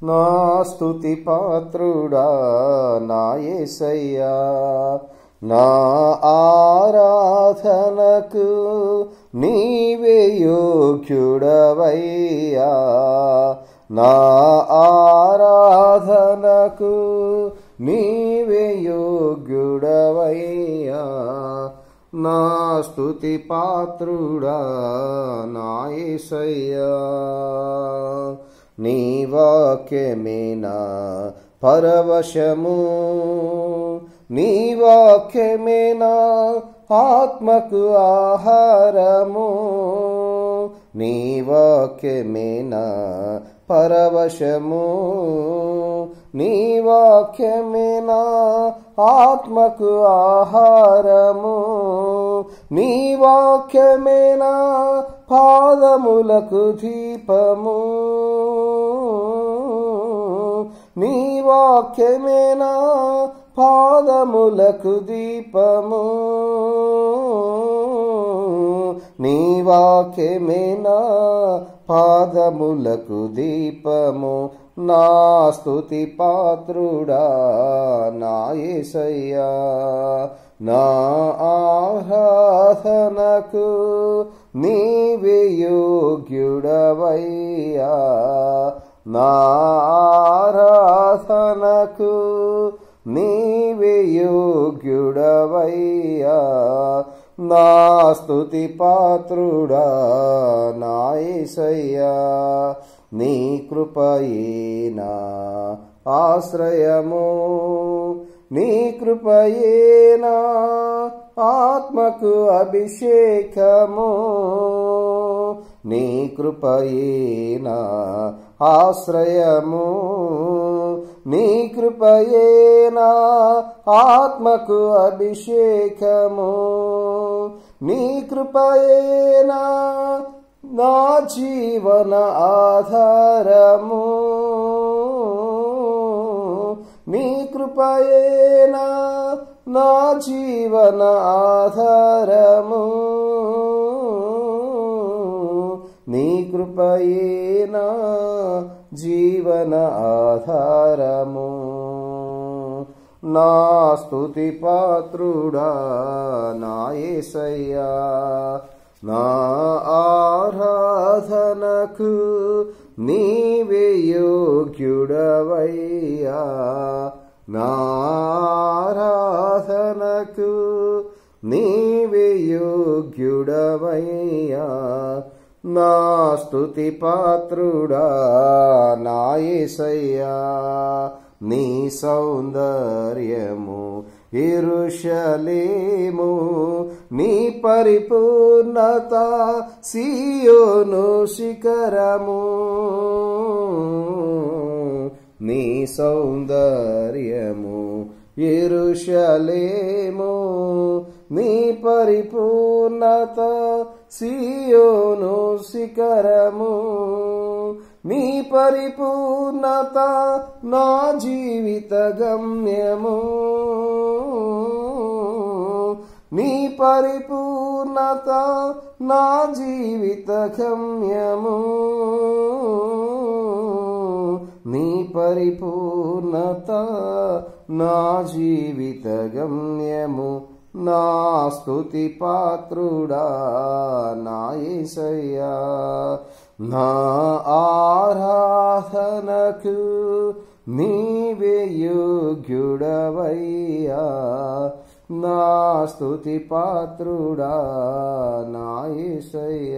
నా స్తుతి పాత్రుడా నా యేసయ్యా, నా ఆరాధనకు నీవే యోగ్యుడవయ్యా, నా ఆరాధనకు నీవే యోగ్యుడవయ్యా, నా స్తుతి పాత్రుడా నా యేసయ్యా. నీ వాక్యమే నా పరవశము, నీ వాక్యమే నా ఆత్మకు ఆహారము, నీ వాక్యమే నా పరవశము, నీ వాక్యమే నా ఆత్మకు ఆహారము, నీ వాక్యమే నా పాదములకు దీపము, నీ వాక్యమే నా పాదములకు దీపము, నీ వాక్యమే నా పాదములకు దీపము, నా స్తుతి పాత్రుడా నా యేసయ్యా, నా ఆరాధనకు నీవే యోగ్యుడవయ్యా, నా ఆరాధనకు నీవే యోగ్యుడవయ్యా, నా స్తుతి పాత్రుడా నా యేసయ్యా. నీ కృపయే నా ఆశ్రయము, నీ కృపయే నా ఆత్మకు అభిషేకము, నీ కృపయే నా ఆశ్రయము, నీ కృపయే నా ఆత్మకు అభిషేకము, నీ కృపయే నా జీవన ఆధారము, నీ కృపయే నా జీవన ఆధారము, నీ కృపయే నా జీవన ఆధారము, నా స్తుతి పాత్రుడా నా యేసయ్యా, నా ఆరాధనకు నీవే యోగ్యుడవయ్యా, నా ఆరాధనకు నీవే యోగ్యుడవయ్యా, నా స్తుతి పాత్రుడా నా యేసయ్యా. నీ సౌందర్యము యెరూషలేము, నీ పరిపూర్ణత సీయోను శిఖరము, నీ సౌందర్యము యెరూషలేము, నీ పరిపూర్ణత సీయోను శిఖరము, నీ పరిపూర్ణత నా జీవిత గమ్యము, నీ పరిపూర్ణత నా జీవిత గమ్యము, నీ పరిపూర్ణత నా జీవిత గమ్యము, నా స్తుతి పాత్రుడా నా యేసయ్యా, నా ఆరాధనకు నీవే యోగ్యుడవయ్యా, నా స్తుతి పాత్రుడా నా యేసయ్యా.